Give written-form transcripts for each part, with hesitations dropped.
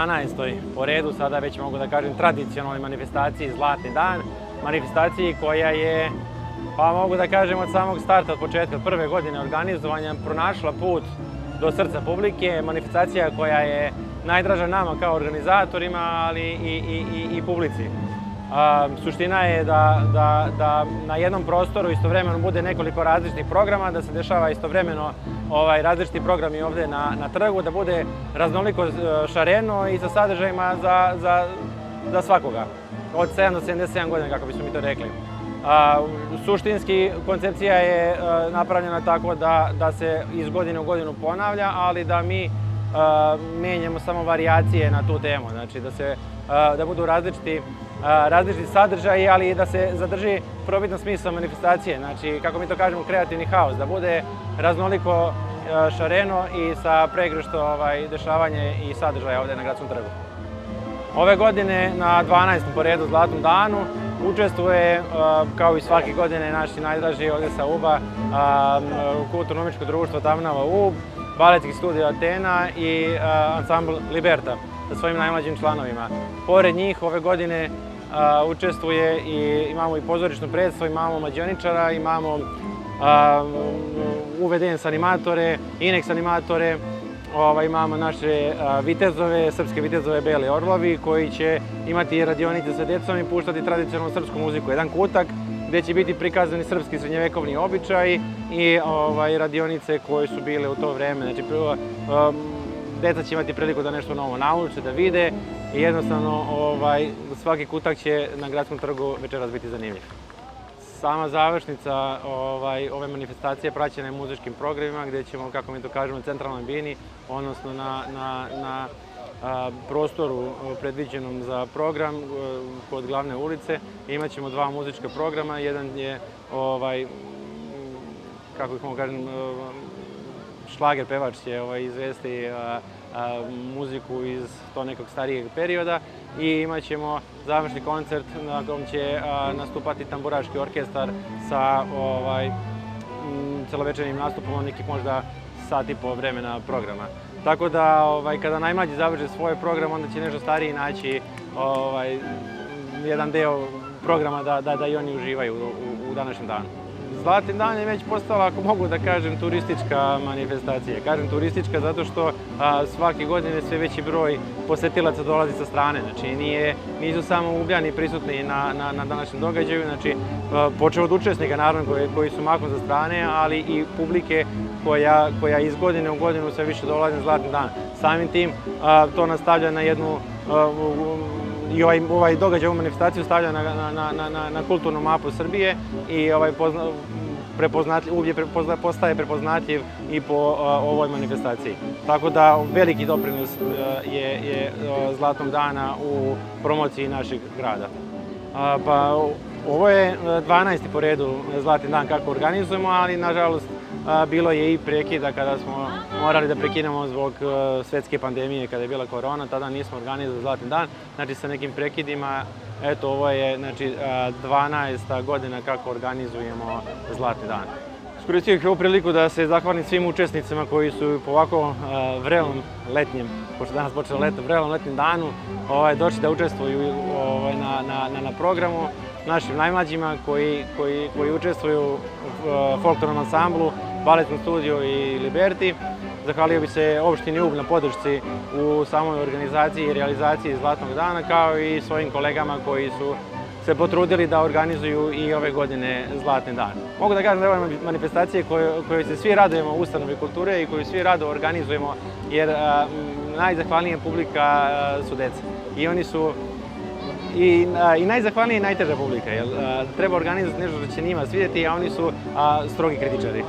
12. po redu, sada već mogu da kažem tradicionalnoj manifestaciji Zlatni dan, manifestaciji koja je, pa mogu da kažem od samog starta, od početka prve godine organizovanja, pronašla put do srca publike, manifestacija koja je najdraža nama kao organizatorima, ali i publici. Suština je da na jednom prostoru istovremeno bude nekoliko različitih programa, da se dešava istovremeno različiti programi ovde na trgu, da bude raznoliko šareno i sa sadržajima za svakoga. Od 7 do 77 godina, kako bismo mi to rekli. Suštinski, koncepcija je napravljena tako da se iz godine u godinu ponavlja, ali da mi menjamo samo varijacije na tu temu. Znači da budu različiti sadržaji, ali i da se zadrži probitan smisao manifestacije. Znači, kako mi to kažemo, kreativni haos, da bude raznoliko šareno i sa pregršto dešavanje i sadržaja ovde na Gradskom trgu. Ove godine na 12. po redu Zlatnom danu učestvuje, kao i svake godine, naši najdraži ovde sa UBA, Kulturno-umetničko društvo Tamnava UB, Baletski studio Atena i ansambl Liberta sa svojim najmlađim članovima. Pored njih ove godine učestvuje i imamo i pozorišno predstavo, imamo mađioničara, imamo UV-Dance animatore, Inex animatore, imamo naše vitezove, srpske vitezove Beli orlovi, koji će imati radionice sa decom i puštati tradicionalnu srpsku muziku. Jedan kutak gde će biti prikazani srpski srednjevekovni običaji i radionice koje su bile u to vreme. Znači, deca će imati priliku da nešto novo nauče, da vide i jednostavno svaki kutak će na Gradskom trgu večeras biti zanimljiv. Sama završnica ove manifestacije praćena je muzičkim programima gde ćemo, kako mi to kažemo, na centralnoj bini, odnosno na prostoru predviđenom za program kod glavne ulice. Imat ćemo dva muzička programa. Jedan je, kako ih mogu kažem, šlager pevač će izvesti muziku iz to nekog starijeg perioda i imat ćemo završni koncert na kom će nastupati tamburaški orkestar sa celovečernim nastupom od nekih možda sat i po vremena programa. Tako da kada najmlađi završe svoj program, onda će nešto stariji naći jedan deo programa da i oni uživaju u današnjem danu. Zlatni dan je već postala, ako mogu da kažem, turistička manifestacija. Kažem turistička zato što svake godine sve veći broj posetilaca dolazi sa strane. Znači, nisu samo Ugljani prisutni na današnjem događaju, znači, počeo od učesnika, naravno, koji su mahom sa strane, ali i publike koja iz godine u godinu sve više dolazi na Zlatni dan. Samim tim, to nastavlja na jednu i ovaj događaj, ovu manifestaciju stavlja na kulturnu mapu Srbije i postaje prepoznatljiv i po ovoj manifestaciji. Tako da veliki doprinos je Zlatnog dana u promociji našeg grada. Pa ovo je 12. po redu Zlatni dan kako organizujemo, ali nažalost bilo je i prekida kada smo morali da prekinemo zbog svetske pandemije kada je bila korona, tada nismo organizovali Zlatni dan, znači sa nekim prekidima. Eto, ovo je 12. godina kako organizujemo Zlatni dan. Iskoristio bih ovu priliku da se zahvalim svim učesnicima koji su po ovako vrelom letnjem, pošto danas počelo leto, vrelom letnjem danu, došli da učestvuju na programu, našim najmlađima koji učestvuju u folklornom ansamblu, Baletnom studiju i Liberti. Zahvalio bih se opštini UB na podršci u samoj organizaciji i realizaciji Zlatnog dana, kao i svojim kolegama koji su se potrudili da organizuju i ove godine Zlatni dan. Mogu da kažem da je ova manifestacija kojoj se svi radujemo u ustanovi kulture i koju svi rado organizujemo, jer najzahvalnija publika su deca. I oni su i najzahvalnija i najteža publika, jer treba organizovati nešto što će njima svidjeti, a oni su strogi kritičari.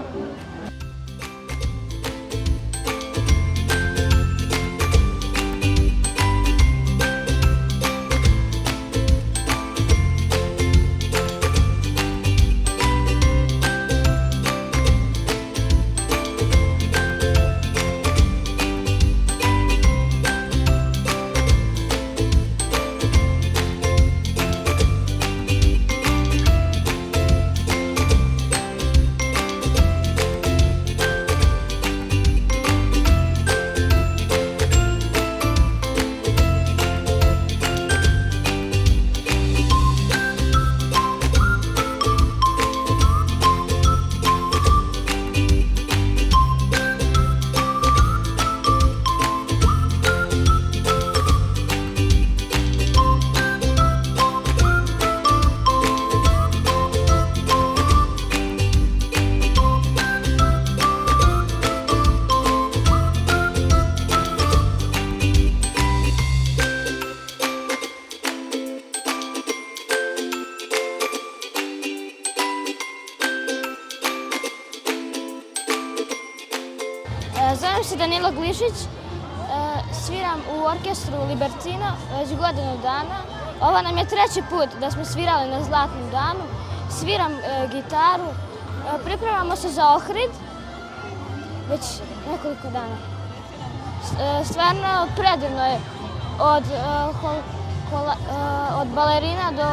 Zovem se Danilo Glišić, sviram u orkestru Libertino već godinu dana. Ovo nam je treći put da smo svirali na Zlatnom danu. Sviram gitaru, pripremamo se za Ohrid već nekoliko dana. Stvarno predivno je, od balerina do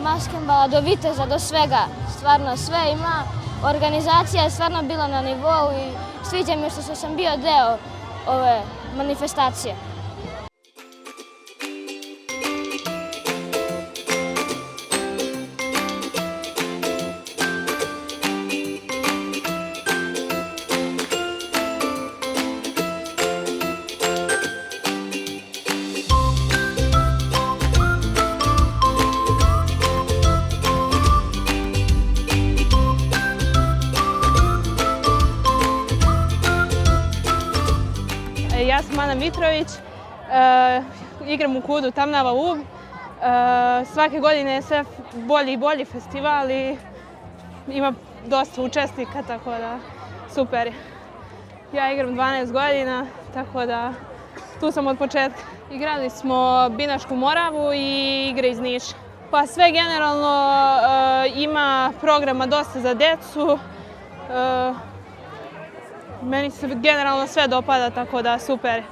maskembala, do viteza, do svega. Stvarno sve ima. Organizacija je stvarno bila na nivou i sviđa mi što sam bio deo ove manifestacije. Ja sam Ana Mitrović, igram u KUD-u Tamnava Ub. Svake godine je sve bolji i bolji festival i ima dosta učesnika, tako da super. Ja igram 12 godina, tako da tu sam od početka. Igrali smo Binašku Moravu i igre iz Niša. Pa sve generalno ima programa dosta za decu. Meni se generalno sve dopada, tako da super.